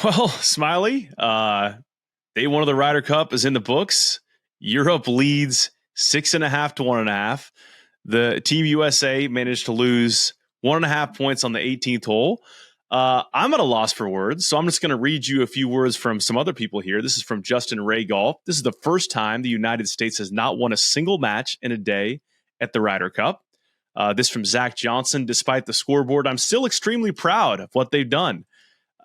Well, Smylie, day one of the Ryder Cup is in the books. Europe leads 6.5 to 1.5. The Team USA managed to lose 1.5 points on the 18th hole. I'm at a loss for words, so I'm just going to read you a few words from some other people here. This is from Justin Ray Golf. This is the first time the United States has not won a single match in a day at the Ryder Cup. This from Zach Johnson. Despite the scoreboard, I'm still extremely proud of what they've done.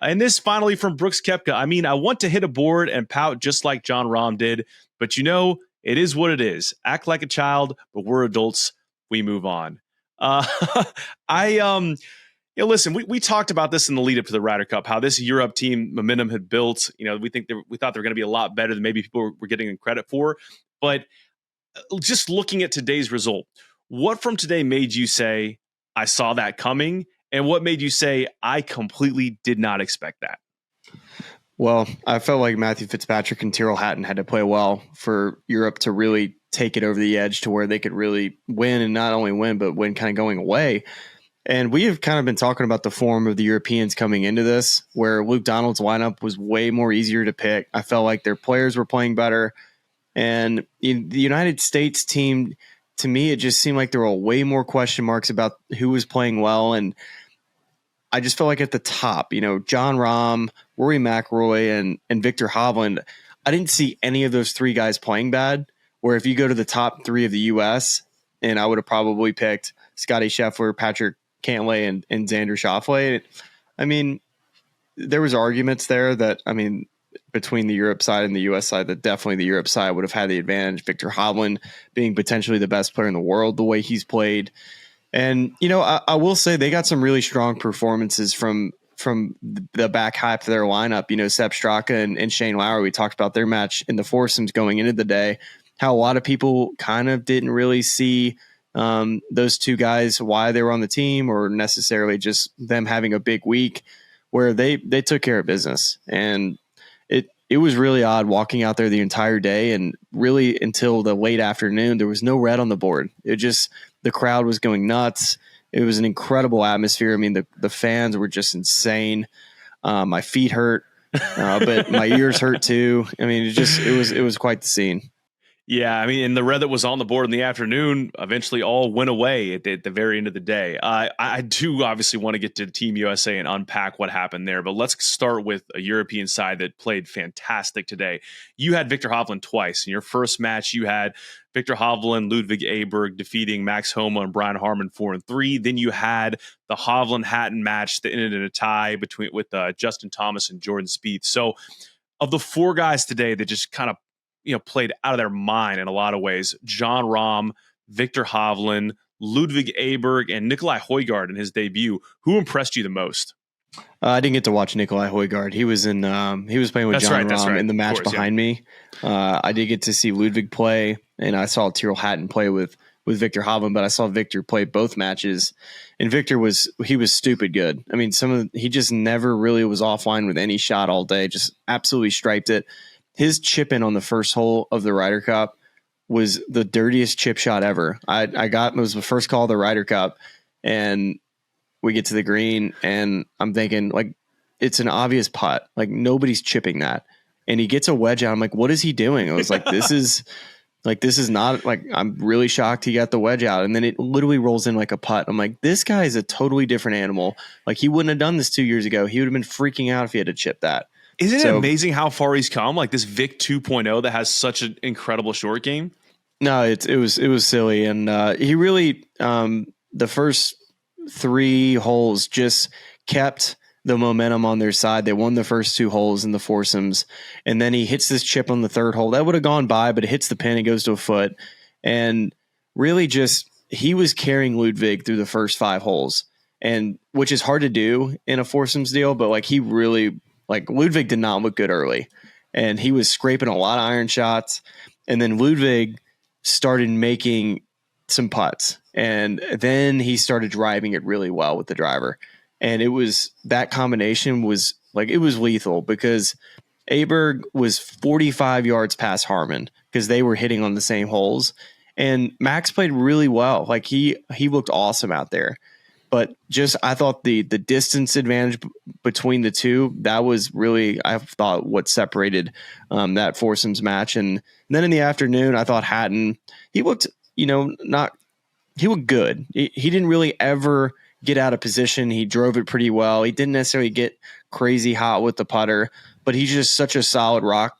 And this finally from Brooks Koepka. I mean, I want to hit a board and pout just like Jon Rahm did, but it is what it is. Act like a child, but we're adults. We move on. Listen, we talked about this in the lead up to the Ryder Cup, how this Europe team momentum had built. We thought they were going to be a lot better than maybe people were getting credit for. But just looking at today's result, what from today made you say, I saw that coming? And what made you say, I completely did not expect that? Well, I felt like Matthew Fitzpatrick and Tyrrell Hatton had to play well for Europe to really take it over the edge to where they could really win, and not only win, but win kind of going away. And we have kind of been talking about the form of the Europeans coming into this, where Luke Donald's lineup was way more easier to pick. I felt like their players were playing better. And in the United States team, to me, it just seemed like there were way more question marks about who was playing well. And I just felt like at the top, Jon Rahm, Rory McIlroy, and Viktor Hovland, I didn't see any of those three guys playing bad. Where if you go to the top three of the U.S., and I would have probably picked Scotty Scheffler, Patrick Cantlay, and Xander Schauffele. I mean, there was arguments there that, between the Europe side and the U.S. side, that definitely the Europe side would have had the advantage. Viktor Hovland being potentially the best player in the world, the way he's played. And, I will say they got some really strong performances from the back half of their lineup. Sepp Straka and Shane Lowry, we talked about their match in the foursomes going into the day, how a lot of people kind of didn't really see those two guys, why they were on the team, or necessarily just them having a big week, where they took care of business. And it was really odd walking out there the entire day, and really until the late afternoon, there was no red on the board. The crowd was going nuts. It was an incredible atmosphere. The fans were just insane. My feet hurt, but my ears hurt too. It was quite the scene. Yeah, and the red that was on the board in the afternoon eventually all went away at the very end of the day. I do obviously want to get to Team USA and unpack what happened there, but let's start with a European side that played fantastic today. You had Viktor Hovland twice. In your first match, you had Viktor Hovland, Ludwig Aberg defeating Max Homa and Brian Harman 4-3. Then you had the Hovland-Hatton match that ended in a tie with Justin Thomas and Jordan Spieth. So of the four guys today that just kind of played out of their mind in a lot of ways, Jon Rahm, Viktor Hovland, Ludwig Aberg, and Nicolai Højgaard in his debut. Who impressed you the most? I didn't get to watch Nicolai Højgaard. He was playing with Jon Rahm in the match behind me. I did get to see Ludwig play, and I saw Tyrrell Hatton play with Viktor Hovland, but I saw Viktor play both matches, and Viktor was stupid good. He just never really was offline with any shot all day. Just absolutely striped it. His chip in on the first hole of the Ryder Cup was the dirtiest chip shot ever. It was the first call of the Ryder Cup, and we get to the green, and I'm thinking, like, it's an obvious putt. Like, nobody's chipping that. And he gets a wedge out. I'm like, what is he doing? I was like, this is not, like, I'm really shocked he got the wedge out. And then it literally rolls in like a putt. I'm like, this guy is a totally different animal. Like, he wouldn't have done this 2 years ago. He would have been freaking out if he had to chip that. Isn't it amazing how far he's come? Like this Vic 2.0 that has such an incredible short game. No, it was silly, and he really the first 3 holes just kept the momentum on their side. They won the first 2 holes in the foursomes, and then he hits this chip on the 3rd hole that would have gone by, but it hits the pin and goes to a foot, and really just he was carrying Ludwig through the first 5 holes, and which is hard to do in a foursomes deal, but like he really. Like, Ludwig did not look good early, and he was scraping a lot of iron shots. And then Ludwig started making some putts, and then he started driving it really well with the driver. And that combination was like, it was lethal, because Aberg was 45 yards past Harman because they were hitting on the same holes. And Max played really well. Like, he looked awesome out there. But just I thought the distance advantage between the two, that was really, I thought, what separated that foursomes match. And then in the afternoon, I thought Hatton, he looked, he looked good. He didn't really ever get out of position. He drove it pretty well. He didn't necessarily get crazy hot with the putter, but he's just such a solid rock.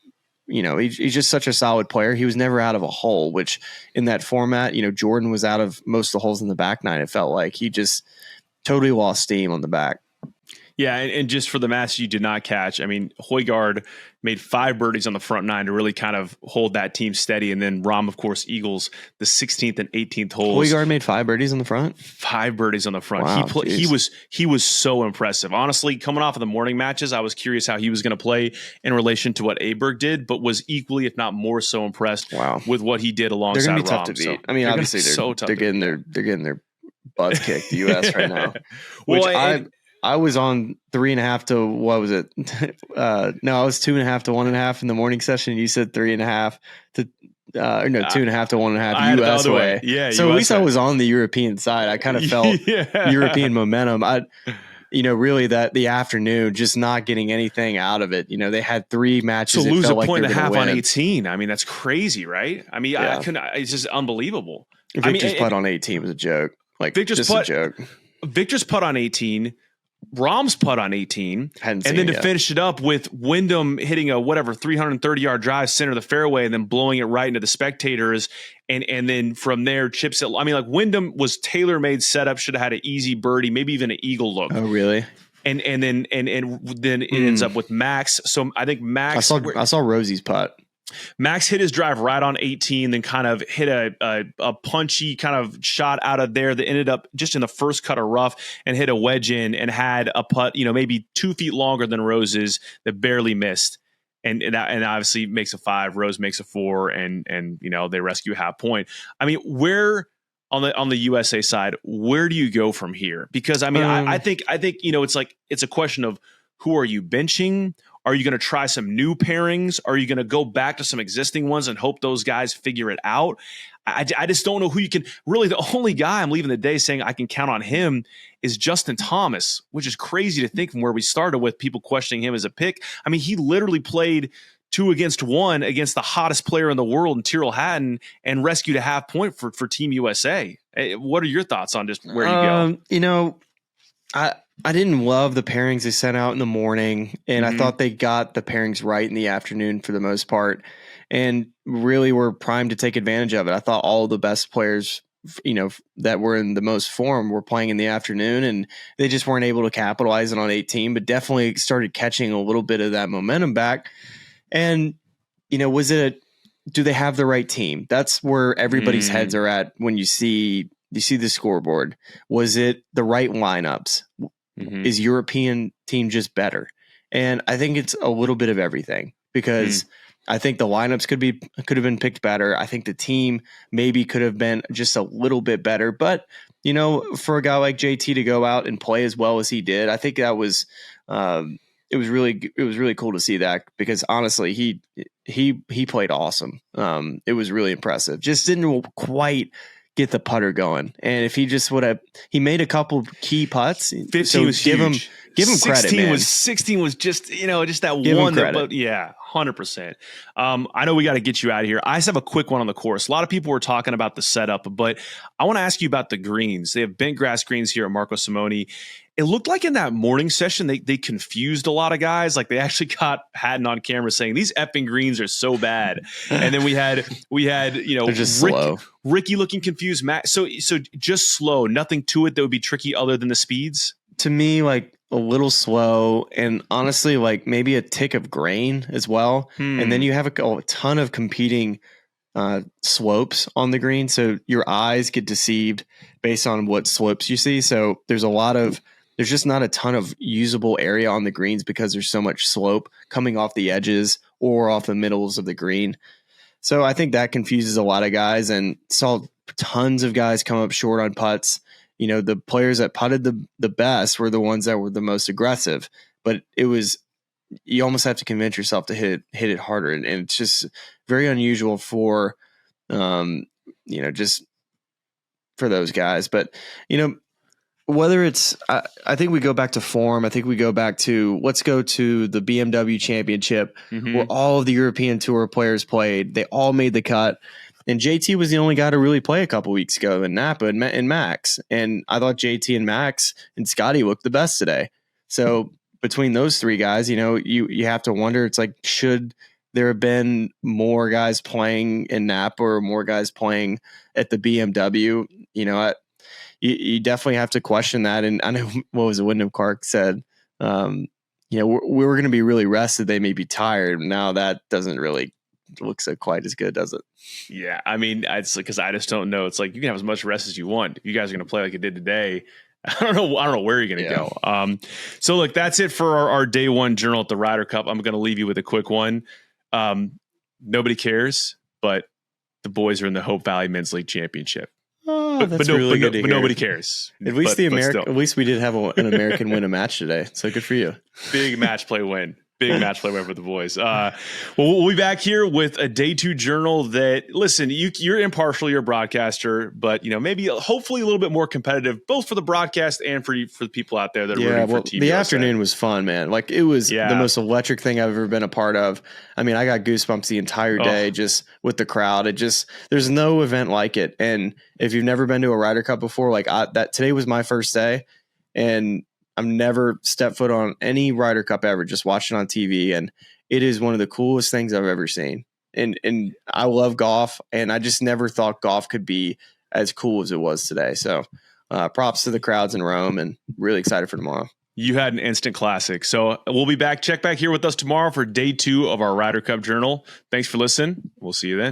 He's just such a solid player. He was never out of a hole, which in that format, Jordan was out of most of the holes in the back nine. It felt like he just totally lost steam on the back. Yeah, and just for the match you did not catch, I mean, Højgaard made 5 birdies on the front 9 to really kind of hold that team steady. And then Rahm, of course, eagles the 16th and 18th holes. Højgaard made 5 birdies on the front? 5 birdies on the front. Wow, he was so impressive. Honestly, coming off of the morning matches, I was curious how he was going to play in relation to what Aberg did, but was equally, if not more so impressed with what he did alongside Rahm. They're going to be tough to beat. So I mean, obviously they're getting their butts kicked, the U.S. right now. Which I was on 3.5 to, what was it? No, I was 2.5 to 1.5 in the morning session. You said 3.5 to, 2.5 to 1.5 U.S. way. Yeah. So US at least I was on the European side. I kind of felt European momentum. Really that the afternoon, just not getting anything out of it. They had 3 matches. So lose a point and a half on 18. I mean, that's crazy, right? I mean, it's just unbelievable. Victor's putt on 18 was a joke. Like, Victor's just a joke. Victor's putt on 18. Rahm's putt on 18, and then to finish it up with Wyndham hitting a 330-yard drive center of the fairway and then blowing it right into the spectators, and then from there chips it. I mean, like, Wyndham was tailor-made setup, should have had an easy birdie, maybe even an eagle look. Oh, really? And then it ends up with Max. So I think Max. I saw Rosie's putt. Max hit his drive right on 18, then kind of hit a punchy kind of shot out of there that ended up just in the first cut of rough and hit a wedge in and had a putt, maybe 2 feet longer than Rose's that barely missed. And obviously makes a 5, Rose makes a 4, and they rescue a half point. I mean, where on the USA side, where do you go from here? Because I mean, I think it's a question of, who are you benching? Are you going to try some new pairings? Are you going to go back to some existing ones and hope those guys figure it out? I just don't know who you can. Really, the only guy I'm leaving the day saying I can count on him is Justin Thomas, which is crazy to think from where we started with people questioning him as a pick. I mean, he literally played 2 against 1 against the hottest player in the world in Tyrrell Hatton and rescued a half point for Team USA. What are your thoughts on just where you go? I didn't love the pairings they sent out in the morning, and I thought they got the pairings right in the afternoon for the most part, and really were primed to take advantage of it. I thought all the best players, that were in the most form were playing in the afternoon, and they just weren't able to capitalize it on 18, but definitely started catching a little bit of that momentum back. And, do they have the right team? That's where everybody's heads are at when you see the scoreboard. Was it the right lineups? Is European team just better? And I think it's a little bit of everything, because I think the lineups could have been picked better. I think the team maybe could have been just a little bit better. But, for a guy like JT to go out and play as well as he did, I think that was it was really cool to see that, because honestly, he played awesome. It was really impressive. Just didn't quite get the putter going, and if he just would have, he made a couple key putts. 15 was huge. Give him credit, man. 16 was just just that give one. But yeah, 100%. I know we got to get you out of here. I just have a quick one on the course. A lot of people were talking about the setup, but I want to ask you about the greens. They have bent grass greens here at Marco Simone. It looked like in that morning session, they confused a lot of guys. Like, they actually got Hatton on camera saying these effing greens are so bad. And then we had they're just slow. Ricky looking confused. Matt, so just slow, nothing to it that would be tricky other than the speeds. To me, like, a little slow, and honestly, like, maybe a tick of grain as well. And then you have a ton of competing slopes on the green, so your eyes get deceived based on what slopes you see. So there's just not a ton of usable area on the greens because there's so much slope coming off the edges or off the middles of the green. So I think that confuses a lot of guys, and saw tons of guys come up short on putts. The players that putted the best were the ones that were the most aggressive, but you almost have to convince yourself to hit it harder. And it's just very unusual for, just for those guys. But, whether it's, I think we go back to form. I think we go back to, let's go to the BMW Championship where all of the European Tour players played. They all made the cut. And JT was the only guy to really play a couple weeks ago in Napa and Max. And I thought JT and Max and Scotty looked the best today. So between those three guys, you have to wonder, it's like, should there have been more guys playing in Napa or more guys playing at the BMW? You definitely have to question that. And I know, what was it, Wyndham Clark said, we were going to be really rested. They may be tired. Now that doesn't really look so quite as good, does it? Yeah. I mean, it's because I just don't know. It's like, you can have as much rest as you want. If you guys are going to play like you did today, I don't know where you're going to go. So look, that's it for our day one journal at the Ryder Cup. I'm going to leave you with a quick one. Nobody cares, but the boys are in the Hope Valley Men's League Championship. Oh, that's really good to hear. Nobody cares. At least at least we did have an American win a match today. So good for you. Big match play win. Big match play win for the boys. Well, we'll be back here with a day two journal that, listen, you're impartial, you're a broadcaster, but maybe hopefully a little bit more competitive, both for the broadcast and for the people out there that are rooting for Team the USA. Afternoon was fun, man. Like, it was the most electric thing I've ever been a part of. I mean, I got goosebumps the entire day just with the crowd. There's no event like it. And if you've never been to a Ryder Cup before, today was my first day, and I've never stepped foot on any Ryder Cup ever, just watching on TV. And it is one of the coolest things I've ever seen. And I love golf, and I just never thought golf could be as cool as it was today. So props to the crowds in Rome, and really excited for tomorrow. You had an instant classic. So we'll be back. Check back here with us tomorrow for day two of our Ryder Cup journal. Thanks for listening. We'll see you then.